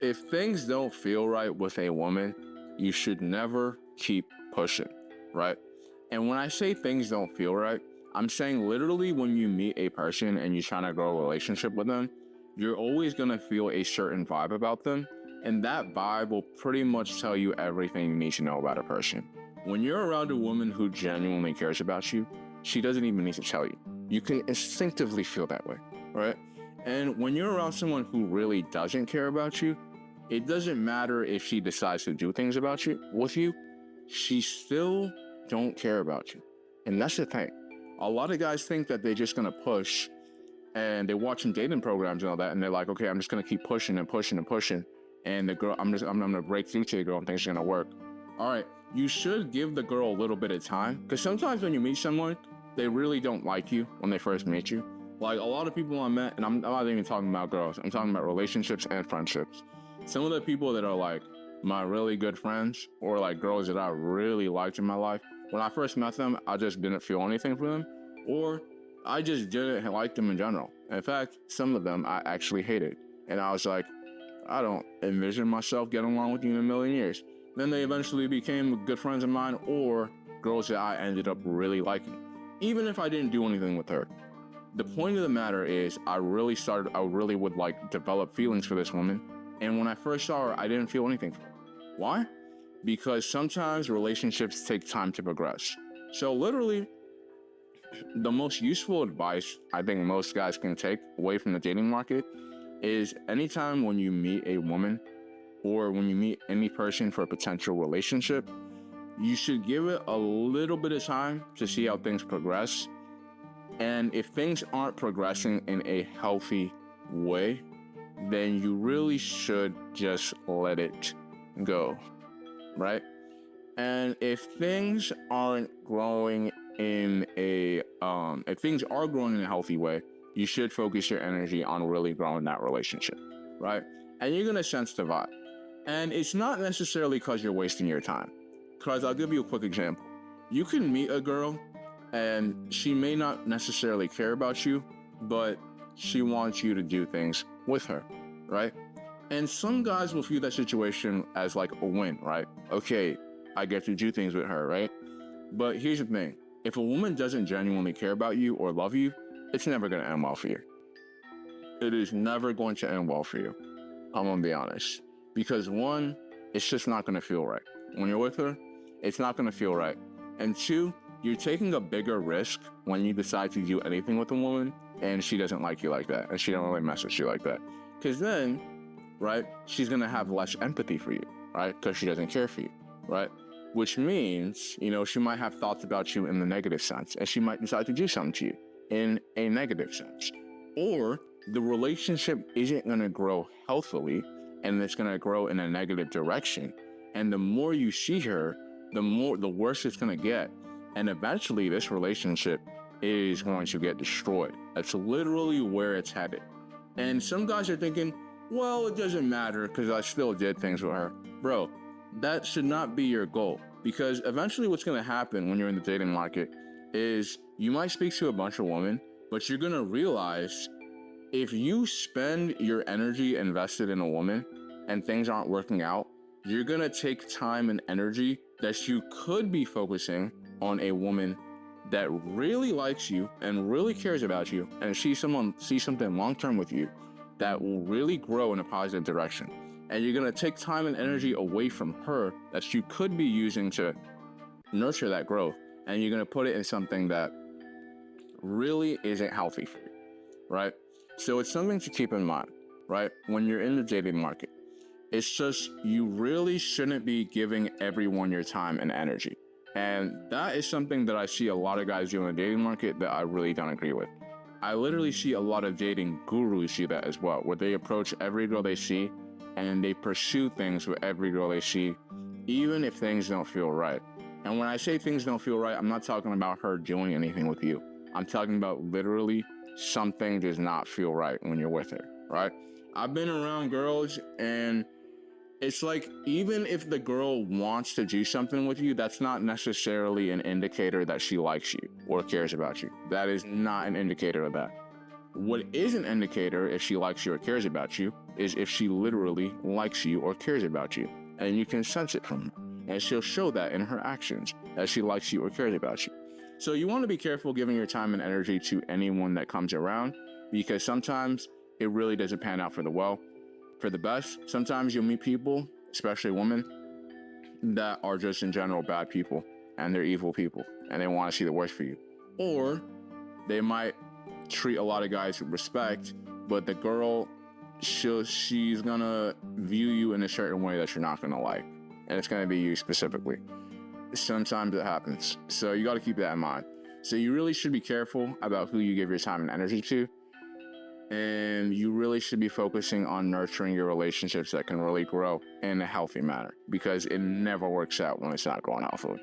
If things don't feel right with a woman, you should never keep pushing, right? And when I say things don't feel right, I'm saying literally when you meet a person and you're trying to grow a relationship with them, you're always going to feel a certain vibe about them. And that vibe will pretty much tell you everything you need to know about a person. When you're around a woman who genuinely cares about you, she doesn't even need to tell you. You can instinctively feel that way, right? And when you're around someone who really doesn't care about you, it doesn't matter if she decides to do things about you with you, she still don't care about you. And that's the thing. A lot of guys think that they're just gonna push and they're watching dating programs and all that, and they're like, okay, I'm just gonna keep pushing and pushing and pushing. And the girl, I'm gonna break through to the girl and things are gonna work. All right, you should give the girl a little bit of time. Because sometimes when you meet someone, they really don't like you when they first meet you. Like a lot of people I met, and I'm not even talking about girls, I'm talking about relationships and friendships. Some of the people that are like my really good friends or like girls that I really liked in my life, when I first met them, I just didn't feel anything for them, or I just didn't like them in general. In fact, some of them I actually hated. And I was like, I don't envision myself getting along with you in a million years. Then they eventually became good friends of mine or girls that I ended up really liking, even if I didn't do anything with her. The point of the matter is I really would like develop feelings for this woman. And when I first saw her, I didn't feel anything for her. Why? Because sometimes relationships take time to progress. So literally, the most useful advice I think most guys can take away from the dating market is anytime when you meet a woman or when you meet any person for a potential relationship, you should give it a little bit of time to see how things progress. And if things aren't progressing in a healthy way, then you really should just let it go, right? And if things aren't growing in a if things are growing in a healthy way, you should focus your energy on really growing that relationship, right? And you're gonna sense the vibe. And it's not necessarily because you're wasting your time. Because I'll give you a quick example. You can meet a girl and she may not necessarily care about you, but she wants you to do things with her, right? And some guys will view that situation as like a win, right? Okay, I get to do things with her, right? But here's the thing. If a woman doesn't genuinely care about you or love you, it's never going to end well for you. It is never going to end well for you. I'm going to be honest. Because one, it's just not going to feel right. When you're with her, it's not going to feel right. And two, you're taking a bigger risk when you decide to do anything with a woman and she doesn't like you like that and she don't really mess with you like that. Because then, right, she's going to have less empathy for you, right? Because she doesn't care for you, right? Which means, she might have thoughts about you in the negative sense and she might decide to do something to you in a negative sense. Or the relationship isn't going to grow healthily and it's going to grow in a negative direction. And the more you see her, the worse it's going to get. And eventually this relationship is going to get destroyed. That's literally where it's headed. And some guys are thinking, well, it doesn't matter because I still did things with her. Bro, that should not be your goal. Because eventually what's going to happen when you're in the dating market is you might speak to a bunch of women, but you're going to realize if you spend your energy invested in a woman and things aren't working out, you're going to take time and energy that you could be focusing on a woman that really likes you and really cares about you and sees something long-term with you that will really grow in a positive direction. And you're going to take time and energy away from her that you could be using to nurture that growth. And you're going to put it in something that really isn't healthy for you, right? So it's something to keep in mind, right? When you're in the dating market, it's just you really shouldn't be giving everyone your time and energy. And that is something that I see a lot of guys do in the dating market that I really don't agree with. I literally see a lot of dating gurus do that as well, where they approach every girl they see and they pursue things with every girl they see, even if things don't feel right. And when I say things don't feel right, I'm not talking about her doing anything with you. I'm talking about literally something does not feel right when you're with her, right? I've been around girls and it's like, even if the girl wants to do something with you, that's not necessarily an indicator that she likes you or cares about you. That is not an indicator of that. What is an indicator if she likes you or cares about you is if she literally likes you or cares about you. And you can sense it from her. And she'll show that in her actions, that she likes you or cares about you. So you want to be careful giving your time and energy to anyone that comes around, because sometimes it really doesn't pan out for the best. Sometimes you'll meet people, especially women, that are just in general bad people, and they're evil people, and they want to see the worst for you. Or they might treat a lot of guys with respect, but the girl, she's gonna view you in a certain way that you're not gonna like, and it's gonna be you specifically. Sometimes it happens, so you got to keep that in mind. So you really should be careful about who you give your time and energy to, and you really should be focusing on nurturing your relationships that can really grow in a healthy manner, because it never works out when it's not going healthily.